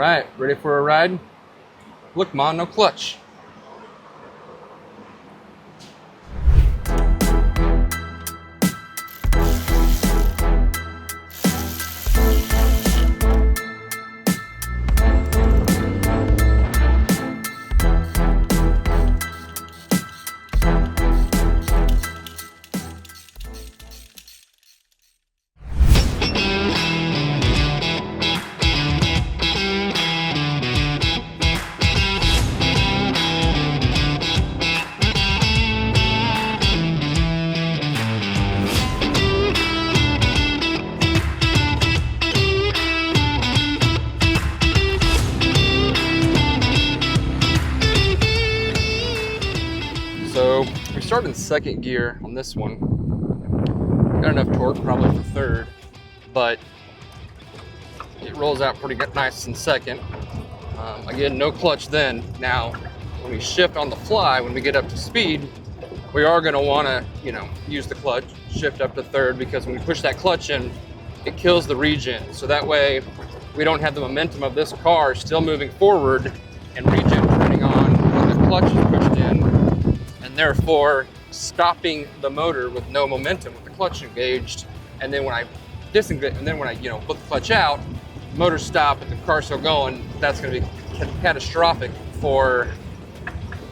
right, ready for a ride? Look, Ma, no clutch. So we started in second gear on this one. Got enough torque probably for third, but it rolls out pretty good, nice in second. Again, no clutch then. Now, when we shift on the fly, when we get up to speed, we are going to want to, use the clutch, shift up to third, because when we push that clutch in, it kills the regen. So that way, we don't have the momentum of this car still moving forward and regen turning on when the clutch is pushed in, and therefore stopping the motor with no momentum with the clutch engaged. And then when I disengage, and then when I, put the clutch out, motor stop, but the car's still going. That's going to be catastrophic for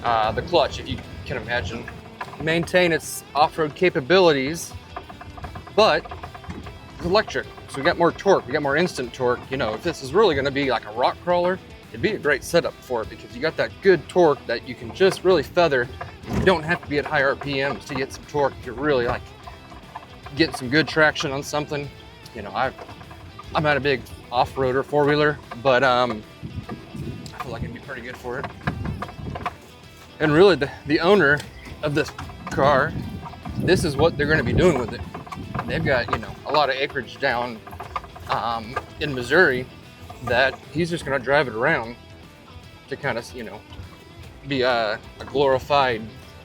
the clutch, if you can imagine. Maintain its off-road capabilities, but it's electric, so we got more torque, we got more instant torque. If this is really going to be like a rock crawler, it'd be a great setup for it, because you got that good torque that you can just really feather. You don't have to be at high RPMs to get some torque if you're really like getting some good traction on something. I'm not a big off-roader four-wheeler, but I feel like it'd be pretty good for it. And really, the owner of this car, this is what they're going to be doing with it. They've got a lot of acreage down in Missouri that he's just going to drive it around to kind of be a glorified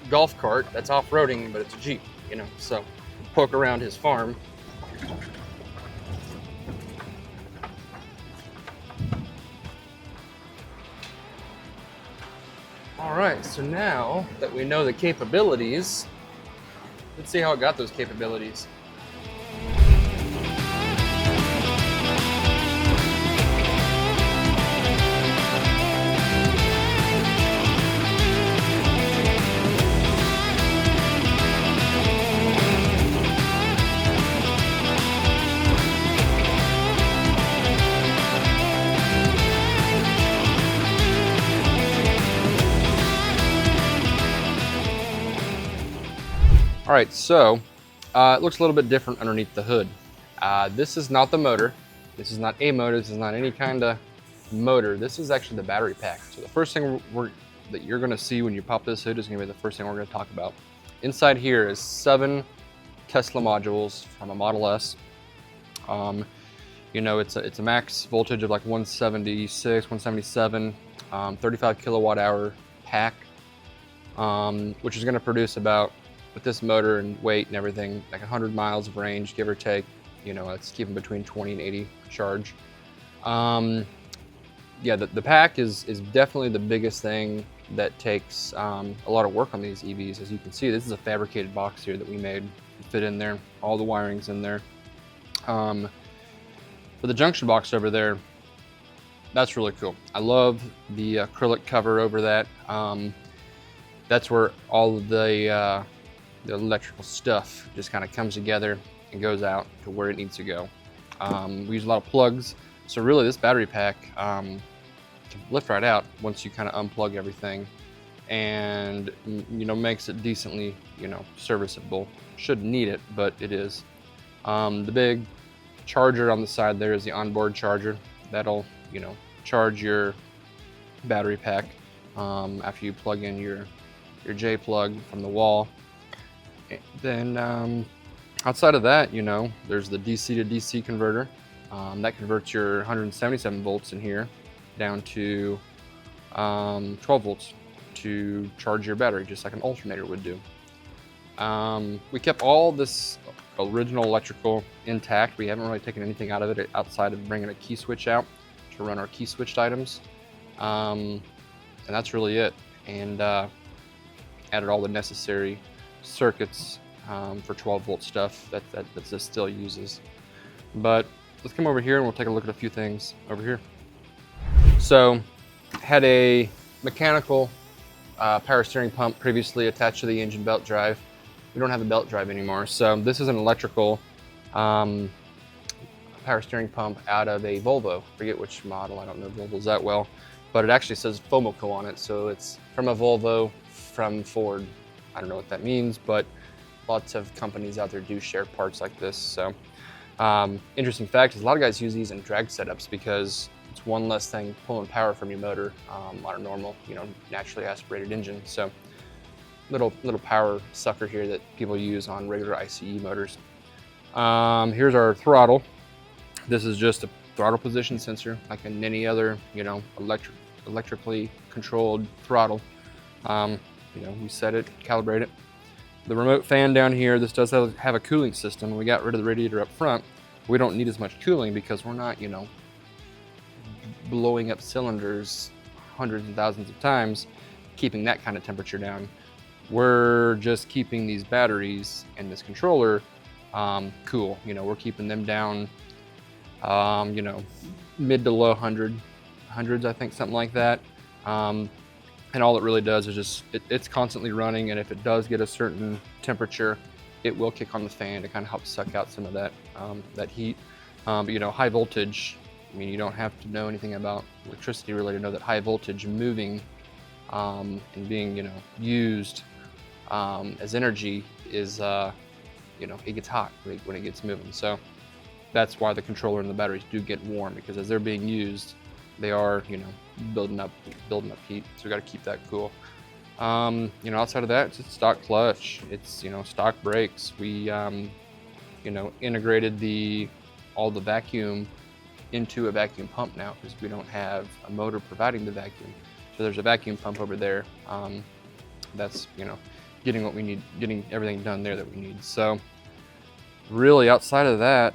golf cart that's off-roading, but it's a Jeep, so poke around his farm. All right, so now that we know the capabilities, let's see how it got those capabilities. All right, so it looks a little bit different underneath the hood. This is not the motor. This is not a motor. This is not any kind of motor. This is actually the battery pack. So the first thing that you're gonna see when you pop this hood is gonna be the first thing we're gonna talk about. Inside here is 7 Tesla modules from a Model S. It's a max voltage of like 176, 177, 35 kilowatt hour pack, which is gonna produce about, with this motor and weight and everything, like 100 miles of range, give or take. It's keeping between 20 and 80 charge. Yeah, the pack is definitely the biggest thing that takes a lot of work on these EVs. As you can see, this is a fabricated box here that we made to fit in there. All the wiring's in there. But the junction box over there, that's really cool. I love the acrylic cover over that. That's where all of the electrical stuff just kind of comes together and goes out to where it needs to go. We use a lot of plugs, so really this battery pack can lift right out once you kind of unplug everything, and makes it decently serviceable. Shouldn't need it, but it is. The big charger on the side there is the onboard charger. That'll charge your battery pack after you plug in your J plug from the wall. Then outside of that, there's the DC to DC converter. That converts your 177 volts in here down to 12 volts to charge your battery, just like an alternator would do. We kept all this original electrical intact. We haven't really taken anything out of it outside of bringing a key switch out to to run our key switched items. And that's really it. And added all the necessary circuits for 12 volt stuff that this still uses. But let's come over here and we'll take a look at a few things over here. So had a mechanical power steering pump previously attached to the engine belt drive. We don't have a belt drive anymore. So this is an electrical power steering pump out of a Volvo. I forget which model, I don't know Volvos that well, but it actually says Fomoco on it. So it's from a Volvo from Ford. I don't know what that means, but lots of companies out there do share parts like this. So interesting fact is a lot of guys use these in drag setups because it's one less thing pulling power from your motor on a normal, naturally aspirated engine. So little power sucker here that people use on regular ICE motors. Here's our throttle. This is just a throttle position sensor, like in any other, electrically controlled throttle. We set it, calibrate it. The remote fan down here, this does have a cooling system. We got rid of the radiator up front. We don't need as much cooling because we're not, blowing up cylinders hundreds and thousands of times, keeping that kind of temperature down. We're just keeping these batteries and this controller cool. We're keeping them down, mid to low hundreds, I think, something like that. And all it really does is just, it's constantly running, and if it does get a certain temperature, it will kick on the fan to kind of help suck out some of that heat. But high voltage, you don't have to know anything about electricity really to know that high voltage moving and being, used as energy is, it gets hot when it gets moving. So that's why the controller and the batteries do get warm, because as they're being used, they are, building up heat. So we got to keep that cool. Outside of that, it's a stock clutch. It's, stock brakes. We, integrated all the vacuum into a vacuum pump now because we don't have a motor providing the vacuum. So there's a vacuum pump over there. That's, getting what we need, getting everything done there that we need. So really outside of that,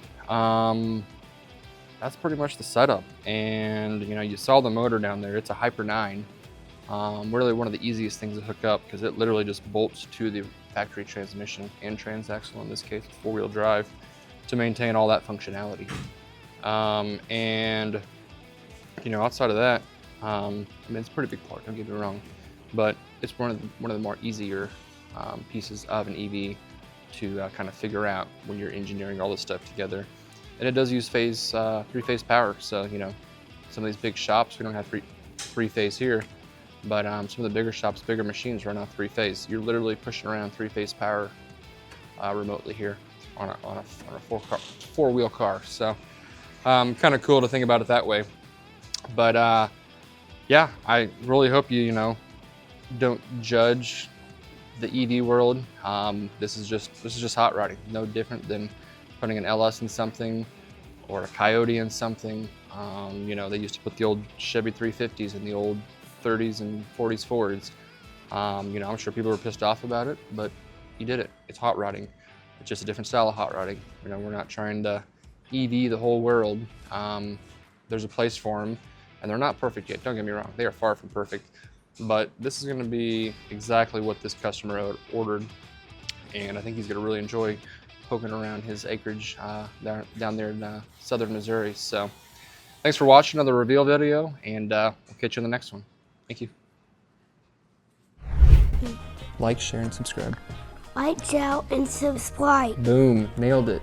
that's pretty much the setup. And you saw the motor down there. It's a Hyper 9. Really one of the easiest things to hook up because it literally just bolts to the factory transmission and transaxle, in this case, 4-wheel drive, to maintain all that functionality. And outside of that, it's a pretty big part, don't get me wrong, but it's one of the more easier pieces of an EV to kind of figure out when you're engineering all this stuff together. And it does use three-phase power. So some of these big shops, we don't have three-phase here, but some of the bigger shops, bigger machines run on three-phase. You're literally pushing around three-phase power remotely here on a four-wheel car. So kind of cool to think about it that way. But yeah, I really hope you don't judge the EV world. This is just hot rodding, no different than putting an LS in something or a Coyote in something. They used to put the old Chevy 350s in the old 30s and 40s Fords. I'm sure people were pissed off about it, but you did it. It's hot rodding. It's just a different style of hot rodding. We're not trying to EV the whole world. There's a place for them, and they're not perfect yet. Don't get me wrong, they are far from perfect. But this is going to be exactly what this customer ordered, and I think he's going to really enjoy poking around his acreage down there in southern Missouri. So thanks for watching another reveal video, and we'll catch you in the next one. Thank you. Like, share, and subscribe. Like, share, and subscribe. Boom, nailed it.